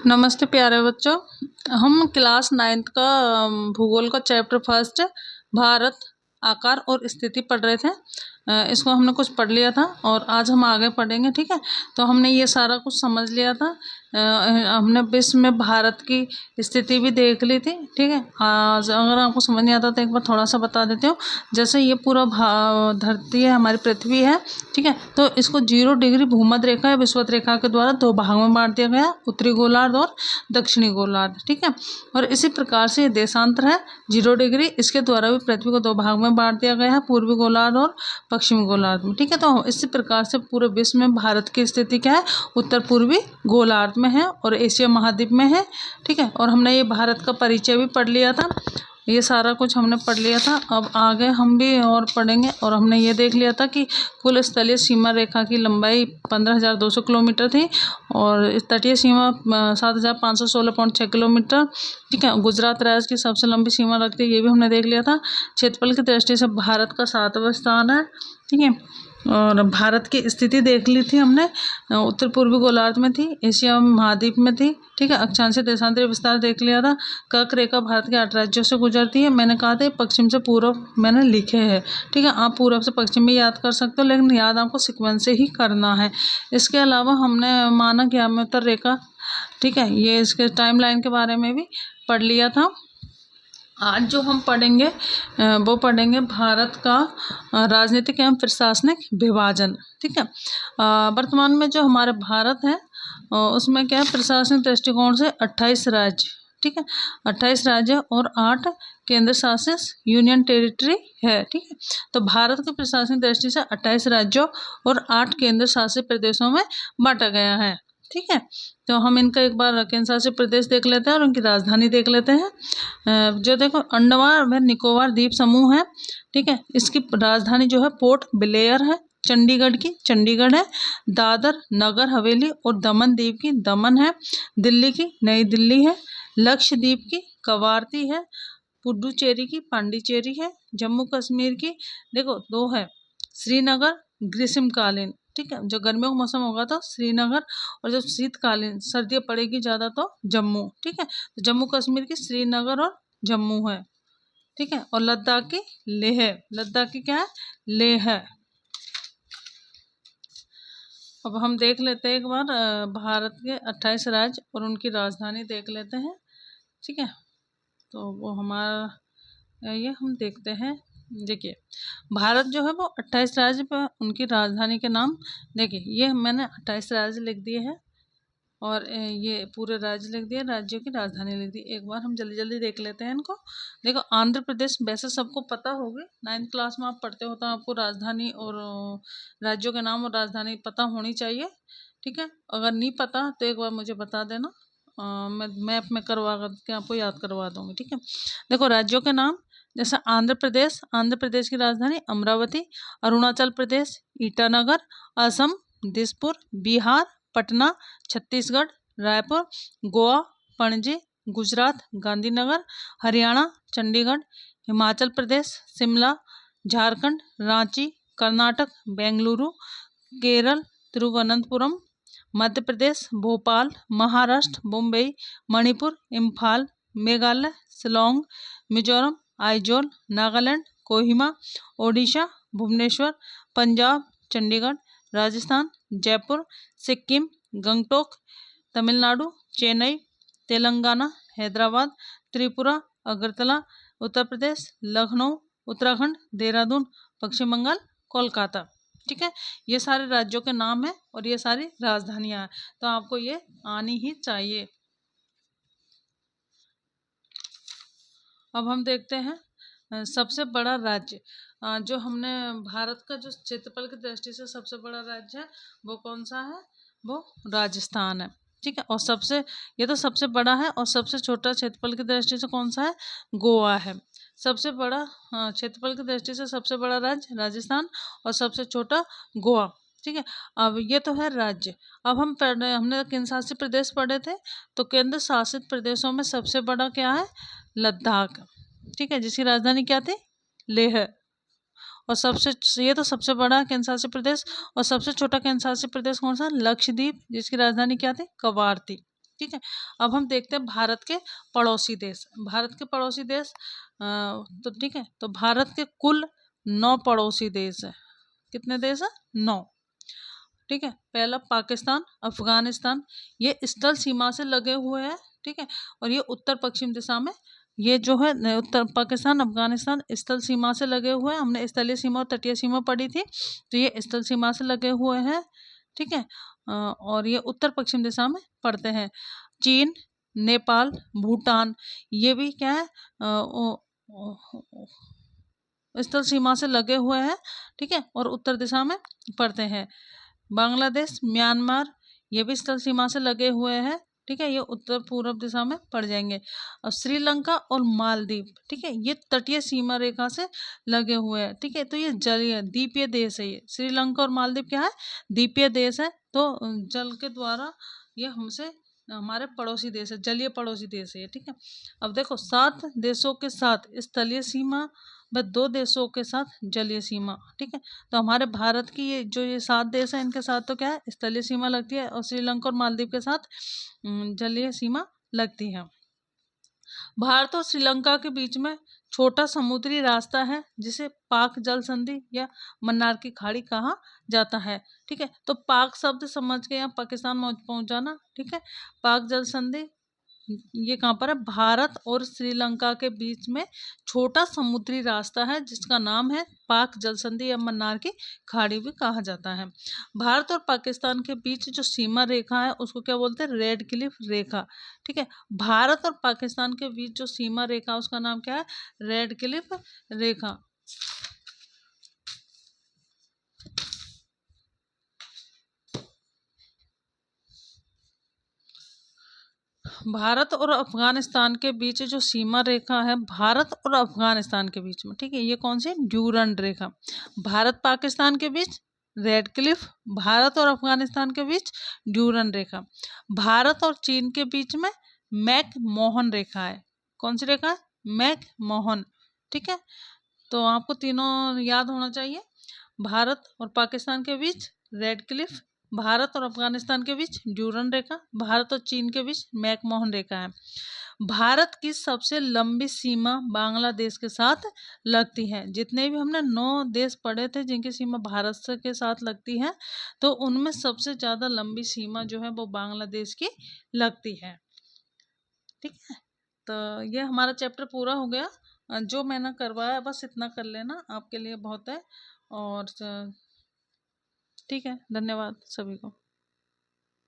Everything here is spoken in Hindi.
नमस्ते प्यारे बच्चों। हम क्लास 9th का भूगोल का चैप्टर फर्स्ट भारत आकार और स्थिति पढ़ रहे थे। इसको हमने कुछ पढ़ लिया था और आज हम आगे पढ़ेंगे, ठीक है। तो हमने ये सारा कुछ समझ लिया था। हमने विश्व में भारत की स्थिति भी देख ली थी, ठीक है। आज अगर आपको समझ नहीं आता तो एक बार थोड़ा सा बता देती हूँ। जैसे ये पूरा धरती है, हमारी पृथ्वी है, ठीक है। तो इसको 0 डिग्री भूमध्य रेखा या विषुवत रेखा के द्वारा 2 भागों में बांट दिया गया, उत्तरी गोलार्ध और दक्षिणी गोलार्ध, ठीक है। और इसी प्रकार से ये देशांतर है 0 डिग्री, इसके द्वारा भी पृथ्वी को 2 भाग में बांट दिया गया है, पूर्वी गोलार्ध और पश्चिमी गोलार्ध में, ठीक है। तो इसी प्रकार से पूरे विश्व में भारत की स्थिति क्या है, उत्तर पूर्वी गोलार्ध में है और एशिया महाद्वीप में है, ठीक है। और हमने ये भारत का परिचय भी पढ़ लिया था। ये सारा कुछ हमने पढ़ लिया था। अब आगे हम भी और पढ़ेंगे। और हमने ये देख लिया था कि कुल स्थलीय सीमा रेखा की लंबाई 15,200 किलोमीटर थी और तटीय सीमा 7,516.6 किलोमीटर, ठीक है। गुजरात राज्य की सबसे लंबी सीमा रखती है, ये भी हमने देख लिया था। क्षेत्रफल की दृष्टि से भारत का 7वां स्थान है, ठीक है। और भारत की स्थिति देख ली थी हमने, उत्तर पूर्वी गोलार्ध में थी, एशिया महाद्वीप में थी, ठीक है। अक्षांशीय देशांतरीय विस्तार देख लिया था। कर्क रेखा भारत के 8 राज्यों से गुजरती है। मैंने कहा था पश्चिम से पूर्व मैंने लिखे हैं, ठीक है। आप पूर्व से पश्चिम में याद कर सकते हो, लेकिन याद आपको सीक्वेंस से ही करना है। इसके अलावा हमने मानक याम्योत्तर रेखा, ठीक है, ये इसके टाइमलाइन के बारे में भी पढ़ लिया था। आज जो हम पढ़ेंगे वो पढ़ेंगे भारत का राजनीतिक एवं प्रशासनिक विभाजन, ठीक है। वर्तमान में जो हमारे भारत है उसमें क्या है, प्रशासनिक दृष्टिकोण से 28 राज्य, ठीक है, 28 राज्य और 8 केंद्र शासित यूनियन टेरिटरी है, ठीक है। तो भारत की प्रशासनिक दृष्टि से 28 राज्यों और 8 केंद्र शासित प्रदेशों में बांटा गया है, ठीक है। तो हम इनका एक बार केंद्र शासित प्रदेश देख लेते हैं और उनकी राजधानी देख लेते हैं। जो देखो अंडमान व निकोबार द्वीप समूह है, ठीक है, इसकी राजधानी जो है पोर्ट ब्लेयर है। चंडीगढ़ की चंडीगढ़ है। दादर नगर हवेली और दमन द्वीप की दमन है। दिल्ली की नई दिल्ली है। लक्षद्वीप की कवारती है। पुडुचेरी की पांडिचेरी है। जम्मू कश्मीर की देखो 2 है, श्रीनगर ग्रीष्मकालीन, ठीक है, जो गर्मियों का मौसम होगा तो श्रीनगर, और जब शीतकालीन सर्दियाँ पड़ेगी ज़्यादा तो जम्मू, ठीक है। तो जम्मू कश्मीर की श्रीनगर और जम्मू है, ठीक है। और लद्दाख की लेह, लद्दाख की क्या है, लेह है। अब हम देख लेते हैं एक बार भारत के 28 राज्य और उनकी राजधानी देख लेते हैं, ठीक है। तो वो हमारा ये हम देखते हैं। देखिए भारत जो है वो 28 राज्य पर उनकी राजधानी के नाम, देखिए ये मैंने 28 राज्य लिख दिए हैं और ये पूरे राज्य लिख दिए, राज्यों की राजधानी लिख दी। एक बार हम जल्दी जल्दी देख लेते हैं इनको। देखो आंध्र प्रदेश वैसे सबको पता होगी, 9th क्लास में आप पढ़ते हो तो आपको राजधानी और राज्यों के नाम और राजधानी पता होनी चाहिए, ठीक है। अगर नहीं पता तो एक बार मुझे बता देना, मैं मैप में करवा के आपको याद करवा दूंगी, ठीक है। देखो राज्यों के नाम, जैसे आंध्र प्रदेश की राजधानी अमरावती। अरुणाचल प्रदेश ईटानगर। असम दिसपुर। बिहार पटना। छत्तीसगढ़ रायपुर। गोवा पणजी। गुजरात गांधीनगर। हरियाणा चंडीगढ़। हिमाचल प्रदेश शिमला। झारखंड रांची। कर्नाटक बेंगलुरु। केरल तिरुवनंतपुरम। मध्य प्रदेश भोपाल। महाराष्ट्र मुंबई। मणिपुर इम्फाल। मेघालय शिलोंग। मिजोरम आइजोल। नागालैंड कोहिमा। ओडिशा भुवनेश्वर। पंजाब चंडीगढ़। राजस्थान जयपुर। सिक्किम गंगटोक। तमिलनाडु चेन्नई। तेलंगाना हैदराबाद। त्रिपुरा अगरतला। उत्तर प्रदेश लखनऊ। उत्तराखंड देहरादून। पश्चिम बंगाल कोलकाता, ठीक है। ये सारे राज्यों के नाम हैं और ये सारी राजधानियां हैं, तो आपको ये आनी ही चाहिए। अब हम देखते हैं सबसे बड़ा राज्य। जो हमने भारत का जो क्षेत्रफल की दृष्टि से सबसे बड़ा राज्य है वो कौन सा है, वो राजस्थान है, ठीक है। और ये तो सबसे बड़ा है। और सबसे छोटा क्षेत्रफल की दृष्टि से कौन सा है, गोवा है। सबसे बड़ा क्षेत्रफल की दृष्टि से सबसे बड़ा राज्य राजस्थान और सबसे छोटा गोवा, ठीक है। अब ये तो है राज्य। अब हमने केंद्र शासित प्रदेश पढ़े थे, तो केंद्र शासित प्रदेशों में सबसे बड़ा क्या है, लद्दाख, ठीक है, जिसकी राजधानी क्या थी, लेह। और ये तो सबसे बड़ा केंद्र शासित प्रदेश। और सबसे छोटा केंद्र शासित प्रदेश कौन सा, लक्षद्वीप, जिसकी राजधानी क्या थी, कवारती। ठीक है। अब हम देखते हैं भारत के पड़ोसी देश। भारत के पड़ोसी देश तो ठीक है, तो भारत के कुल 9 पड़ोसी देश है। कितने देश है? 9। ठीक है। पहला पाकिस्तान, अफगानिस्तान, ये स्थल सीमा से लगे हुए हैं। ठीक है। और ये उत्तर पश्चिम दिशा में, ये जो है उत्तर पाकिस्तान अफगानिस्तान स्थल सीमा से लगे हुए हैं। हमने स्थलीय सीमा और तटीय सीमा पढ़ी थी, तो ये स्थल सीमा से लगे हुए हैं। ठीक है। और ये उत्तर पश्चिम दिशा में पड़ते हैं। चीन, नेपाल, भूटान, ये भी क्या है, स्थल सीमा से लगे हुए हैं। ठीक है। और उत्तर दिशा में पड़ते हैं। बांग्लादेश, म्यांमार, ये भी स्थल सीमा से लगे हुए हैं। ठीक है। ये उत्तर पूर्व दिशा में पड़ जाएंगे। और श्रीलंका और मालदीव, ठीक है, ये तटीय सीमा रेखा से लगे हुए हैं। ठीक है। तो ये जलीय द्वीपीय देश है। ये श्रीलंका और मालदीव क्या है? द्वीपीय देश है। तो जल के द्वारा ये हमसे, हमारे पड़ोसी देश है, जलीय पड़ोसी देश है ये। ठीक है। अब देखो, 7 देशों के साथ स्थलीय सीमा व 2 देशों के साथ जलीय सीमा। ठीक है। तो हमारे भारत की ये 7 देश हैं, इनके साथ तो क्या है, स्थलीय सीमा लगती है, और श्रीलंका और मालदीव के साथ जलीय सीमा लगती है। भारत और श्रीलंका के बीच में छोटा समुद्री रास्ता है, जिसे पाक जल संधि या मन्नार की खाड़ी कहा जाता है। ठीक है। तो पाक शब्द समझ के यहाँ पाकिस्तान पहुंच जाना। ठीक है। पाक जल संधि ये कहाँ पर है? भारत और श्रीलंका के बीच में छोटा समुद्री रास्ता है, जिसका नाम है पाक जल संधि या मन्नार की खाड़ी भी कहा जाता है। भारत और पाकिस्तान के बीच जो सीमा रेखा है, उसको क्या बोलते हैं? रेड क्लिफ रेखा। ठीक है। भारत और पाकिस्तान के बीच जो सीमा रेखा, उसका नाम क्या है? रेड क्लिफ रेखा। भारत और अफगानिस्तान के बीच जो सीमा रेखा है, भारत और अफगानिस्तान के बीच में, ठीक है, ये कौन सी? ड्यूरंड रेखा। भारत पाकिस्तान के बीच रेड क्लिफ, भारत और अफगानिस्तान के बीच ड्यूरंड रेखा। भारत और चीन के बीच में मैक मोहन रेखा है। कौन सी रेखा है? मैक मोहन। ठीक है। तो आपको तीनों याद होना चाहिए। भारत और पाकिस्तान के बीच रेड क्लिफ, भारत और अफगानिस्तान के बीच ड्यूरंड रेखा, भारत और चीन के बीच मैकमोहन रेखा है। भारत की सबसे लंबी सीमा बांग्लादेश के साथ लगती है। जितने भी हमने 9 देश पढ़े थे जिनकी सीमा भारत से के साथ लगती है, तो उनमें सबसे ज़्यादा लंबी सीमा जो है वो बांग्लादेश की लगती है। ठीक है। तो ये हमारा चैप्टर पूरा हो गया। जो मैंने करवाया बस इतना कर लेना, आपके लिए बहुत है। और ठीक है, धन्यवाद सभी को।